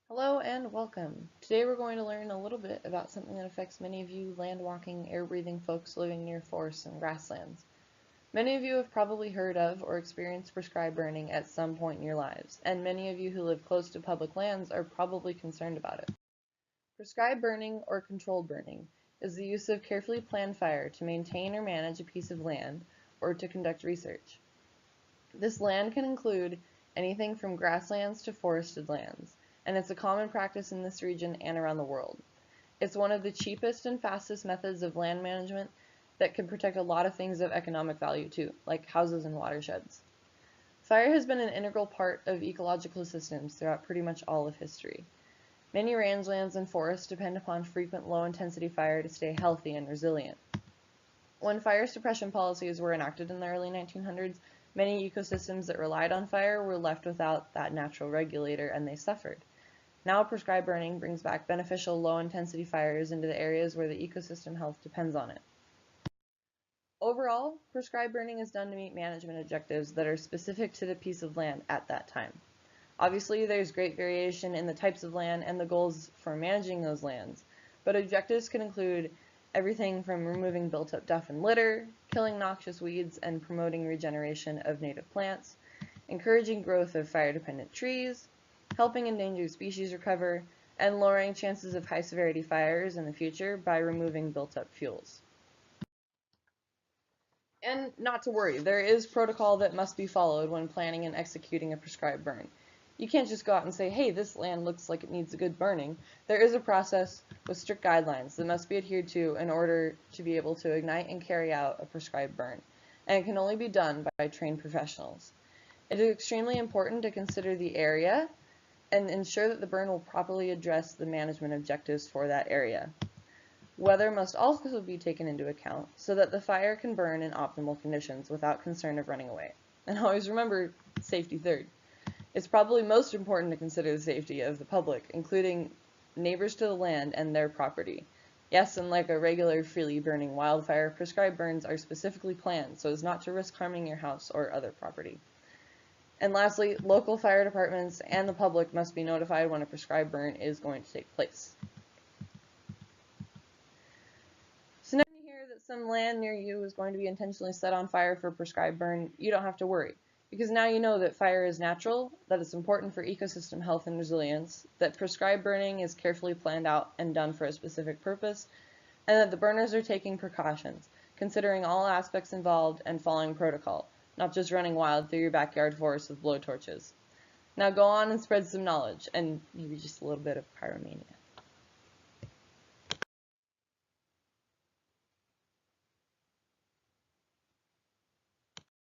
Hello and welcome. Today we're going to learn a little bit about something that affects many of you land-walking, air-breathing folks living near forests and grasslands. Many of you have probably heard of or experienced prescribed burning at some point in your lives, and many of you who live close to public lands are probably concerned about it. Prescribed burning or controlled burning is the use of carefully planned fire to maintain or manage a piece of land or to conduct research. This land can include anything from grasslands to forested lands, and it's a common practice in this region and around the world. It's one of the cheapest and fastest methods of land management that can protect a lot of things of economic value too, like houses and watersheds. Fire has been an integral part of ecological systems throughout pretty much all of history. Many rangelands and forests depend upon frequent low-intensity fire to stay healthy and resilient. When fire suppression policies were enacted in the early 1900s, many ecosystems that relied on fire were left without that natural regulator and they suffered. Now prescribed burning brings back beneficial low-intensity fires into the areas where the ecosystem health depends on it. Overall, prescribed burning is done to meet management objectives that are specific to the piece of land at that time. Obviously, there's great variation in the types of land and the goals for managing those lands, but objectives can include everything from removing built-up duff and litter, killing noxious weeds, and promoting regeneration of native plants, encouraging growth of fire-dependent trees, helping endangered species recover, and lowering chances of high-severity fires in the future by removing built-up fuels. And not to worry, there is protocol that must be followed when planning and executing a prescribed burn. You can't just go out and say, hey, this land looks like it needs a good burning. There is a process with strict guidelines that must be adhered to in order to be able to ignite and carry out a prescribed burn, and it can only be done by trained professionals. It is extremely important to consider the area and ensure that the burn will properly address the management objectives for that area. Weather must also be taken into account so that the fire can burn in optimal conditions without concern of running away. And always remember, safety third. It's probably most important to consider the safety of the public, including neighbors to the land and their property. Yes, unlike a regular freely burning wildfire, prescribed burns are specifically planned so as not to risk harming your house or other property. And lastly, local fire departments and the public must be notified when a prescribed burn is going to take place. So now you hear that some land near you is going to be intentionally set on fire for a prescribed burn, you don't have to worry. Because now you know that fire is natural, that it's important for ecosystem health and resilience, that prescribed burning is carefully planned out and done for a specific purpose, and that the burners are taking precautions, considering all aspects involved and following protocol, not just running wild through your backyard forest with blowtorches. Now go on and spread some knowledge, and maybe just a little bit of pyromania.